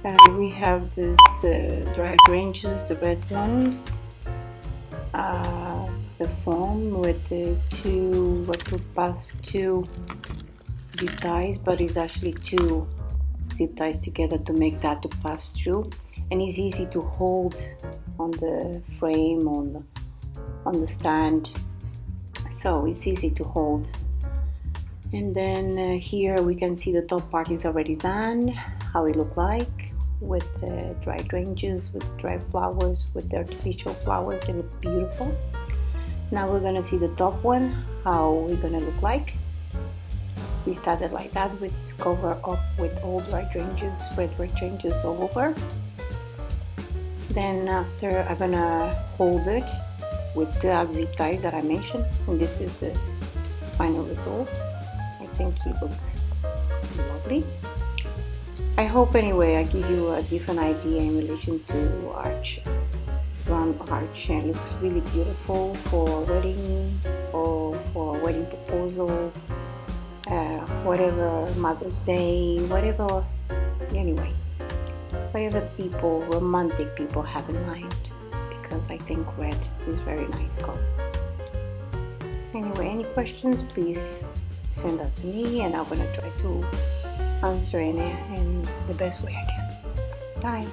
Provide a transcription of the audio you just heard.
We have this dried ranges, the red ones, the foam with the two, what would pass two zip ties, but it's actually two zip ties together to make that to pass through, and it's easy to hold on the frame, on the stand, so it's easy to hold. And then here we can see the top part is already done, how it look like with the dried ranges, with dried flowers, with the artificial flowers. It look beautiful. Now we're gonna see the top one, how we're gonna look like. We started like that, with cover up with all dried ranges, red ranges all over. Then after I'm gonna hold it with the zip ties that I mentioned, and this is the final results. I think he looks lovely. I hope anyway I give you a different idea in relation to arch, round arch, and it looks really beautiful for a wedding or for a wedding proposal, whatever, Mother's Day, whatever, anyway, whatever people, romantic people have in mind, because I think red is very nice color. Anyway, any questions, please send that to me, and I'm gonna try to answer in the best way I can. Bye.